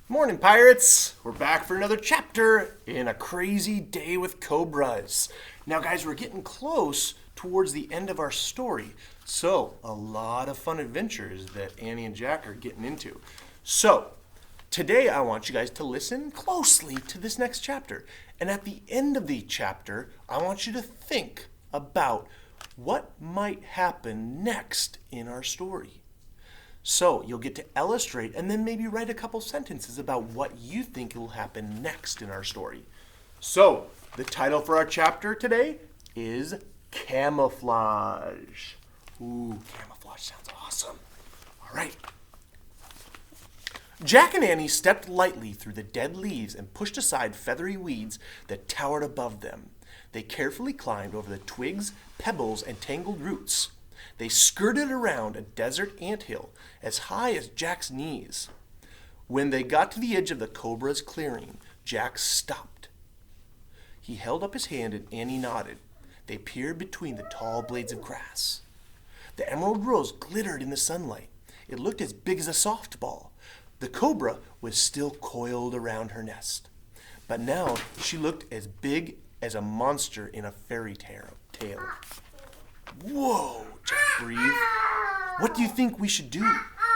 Morning, pirates! We're back for another chapter in A Crazy Day with Cobras. Now, guys, we're getting close towards the end of our story. So, a lot of fun adventures that Annie and Jack are getting into. So, today I want you guys to listen closely to this next chapter. And at the end of the chapter, I want you to think about what might happen next in our story. So you'll get to illustrate and then maybe write a couple sentences about what you think will happen next in our story. So the title for our chapter today is Camouflage. Ooh, camouflage sounds awesome. All right. Jack and Annie stepped lightly through the dead leaves and pushed aside feathery weeds that towered above them. They carefully climbed over the twigs, pebbles, and tangled roots. They skirted around a desert anthill as high as Jack's knees. When they got to the edge of the cobra's clearing, Jack stopped. He held up his hand and Annie nodded. They peered between the tall blades of grass. The emerald rose glittered in the sunlight. It looked as big as a softball. The cobra was still coiled around her nest. But now she looked as big as a monster in a fairy tale. Whoa, Jack breathed. What do you think we should do?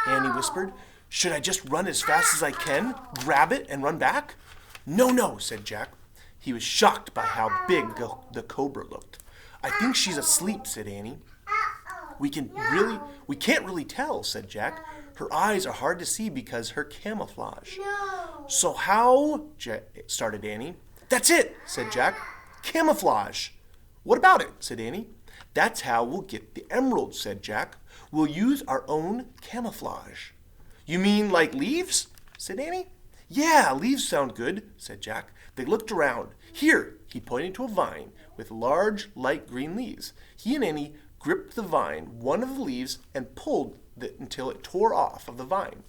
Annie whispered. Should I just run as fast as I can, grab it, and run back? No, said Jack. He was shocked by how big the cobra looked. I think she's asleep, said Annie. We can't really tell, said Jack. Her eyes are hard to see because her camouflage. No. So how, started Annie. That's it, said Jack. Camouflage. What about it, said Annie. That's how we'll get the emerald, said Jack. We'll use our own camouflage. You mean like leaves? Said Annie. Yeah, leaves sound good, said Jack. They looked around. Here, he pointed to a vine with large, light green leaves. He and Annie gripped the vine, one of the leaves, and pulled it until it tore off of the vine.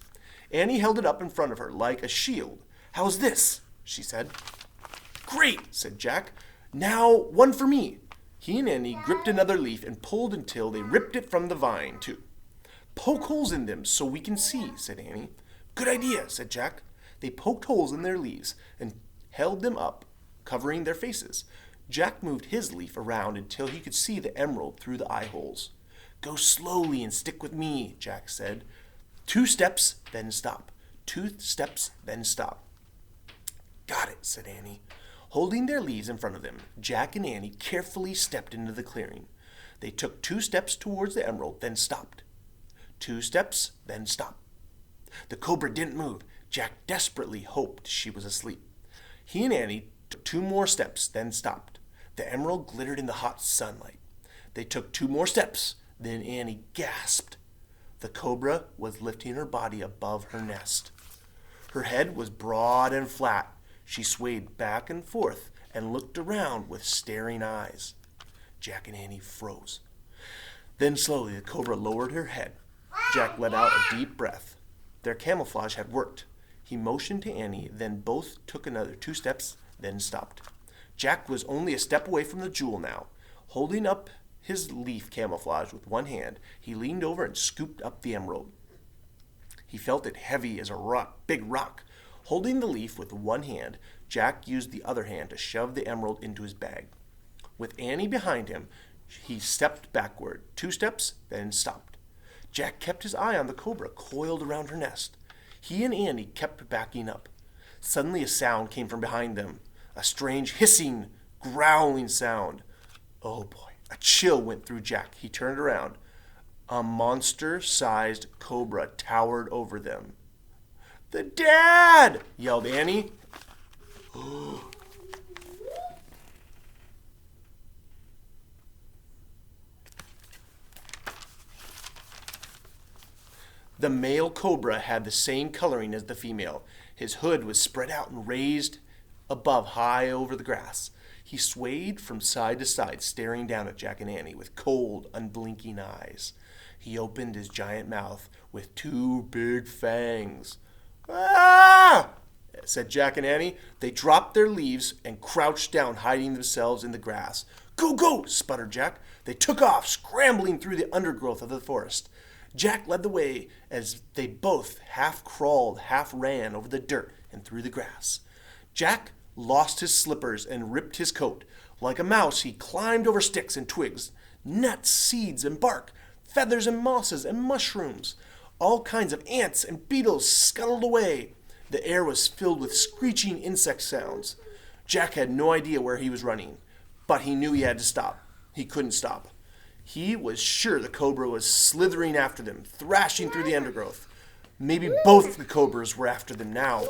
Annie held it up in front of her like a shield. How's this? She said. Great, said Jack. Now, one for me. He and Annie gripped another leaf and pulled until they ripped it from the vine, too. Poke holes in them so we can see, said Annie. Good idea, said Jack. They poked holes in their leaves and held them up, covering their faces. Jack moved his leaf around until he could see the emerald through the eye holes. Go slowly and stick with me, Jack said. 2 steps, then stop. 2 steps, then stop. Got it, said Annie. Holding their leaves in front of them, Jack and Annie carefully stepped into the clearing. They took 2 steps towards the emerald, then stopped. 2 steps, then stopped. The cobra didn't move. Jack desperately hoped she was asleep. He and Annie took 2 more steps, then stopped. The emerald glittered in the hot sunlight. They took 2 more steps, then Annie gasped. The cobra was lifting her body above her nest. Her head was broad and flat. She swayed back and forth and looked around with staring eyes. Jack and Annie froze. Then slowly the cobra lowered her head. Jack let out a deep breath. Their camouflage had worked. He motioned to Annie, then both took another 2 steps, then stopped. Jack was only a step away from the jewel now. Holding up his leaf camouflage with one hand, he leaned over and scooped up the emerald. He felt it heavy as a big rock. Holding the leaf with one hand, Jack used the other hand to shove the emerald into his bag. With Annie behind him, he stepped backward, 2 steps, then stopped. Jack kept his eye on the cobra coiled around her nest. He and Annie kept backing up. Suddenly a sound came from behind them, a strange hissing, growling sound. Oh boy, a chill went through Jack. He turned around. A monster-sized cobra towered over them. The dad! Yelled Annie. The male cobra had the same coloring as the female. His hood was spread out and raised above high over the grass. He swayed from side to side, staring down at Jack and Annie with cold, unblinking eyes. He opened his giant mouth with 2 big fangs. Ah! Said Jack and Annie. They dropped their leaves and crouched down, hiding themselves in the grass. Go, go! Sputtered Jack. They took off, scrambling through the undergrowth of the forest. Jack led the way as they both half crawled, half ran over the dirt and through the grass. Jack lost his slippers and ripped his coat. Like a mouse, he climbed over sticks and twigs, nuts, seeds, and bark, feathers and mosses and mushrooms. All kinds of ants and beetles scuttled away. The air was filled with screeching insect sounds. Jack had no idea where he was running, but he knew he had to stop. He couldn't stop. He was sure the cobra was slithering after them, thrashing through the undergrowth. Maybe both the cobras were after them now.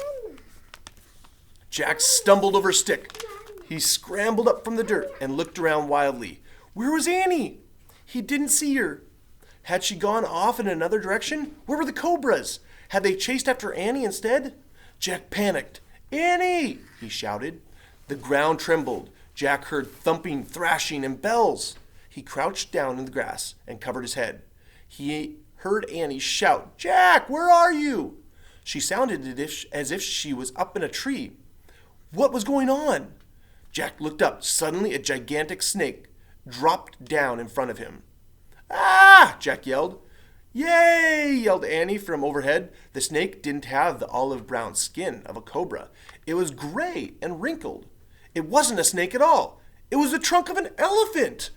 Jack stumbled over a stick. He scrambled up from the dirt and looked around wildly. Where was Annie? He didn't see her. Had she gone off in another direction? Where were the cobras? Had they chased after Annie instead? Jack panicked. Annie! He shouted. The ground trembled. Jack heard thumping, thrashing, and bells. He crouched down in the grass and covered his head. He heard Annie shout, Jack, where are you? She sounded as if she was up in a tree. What was going on? Jack looked up. Suddenly, a gigantic snake dropped down in front of him. Ah! Jack yelled. Yay! Yelled Annie from overhead. The snake didn't have the olive-brown skin of a cobra. It was gray and wrinkled. It wasn't a snake at all. It was the trunk of an elephant.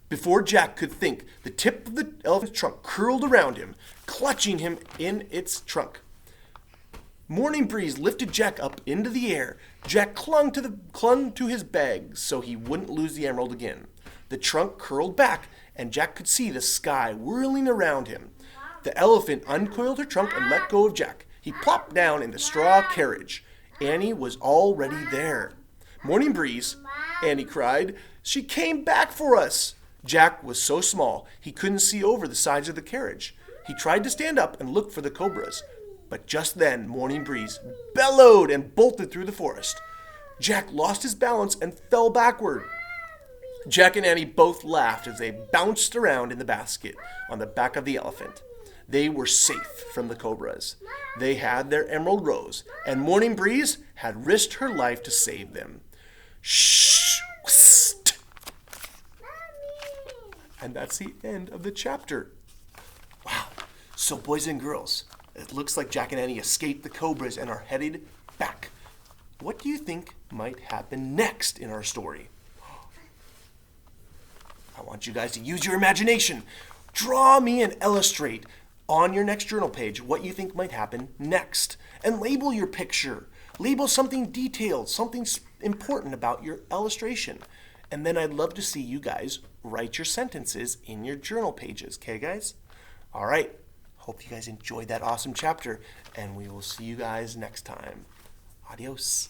Before Jack could think, the tip of the elephant's trunk curled around him, clutching him in its trunk. Morning Breeze lifted Jack up into the air. Jack clung to his bag so he wouldn't lose the emerald again. The trunk curled back, and Jack could see the sky whirling around him. The elephant uncoiled her trunk and let go of Jack. He plopped down in the straw carriage. Annie was already there. Morning Breeze, Annie cried. She came back for us. Jack was so small he couldn't see over the sides of the carriage. He tried to stand up and look for the cobras, but just then Morning Breeze bellowed and bolted through the forest. Jack lost his balance and fell backward. Jack and Annie both laughed as they bounced around in the basket on the back of the elephant. They were safe from the cobras. They had their emerald rose, and Morning Breeze had risked her life to save them. Shh! Whoost. And that's the end of the chapter. Wow. So boys and girls, it looks like Jack and Annie escaped the cobras and are headed back. What do you think might happen next in our story? I want you guys to use your imagination. Draw me and illustrate on your next journal page what you think might happen next. And label your picture. Label something detailed, something important about your illustration. And then I'd love to see you guys write your sentences in your journal pages. Okay, guys? All right. Hope you guys enjoyed that awesome chapter. And we will see you guys next time. Adios.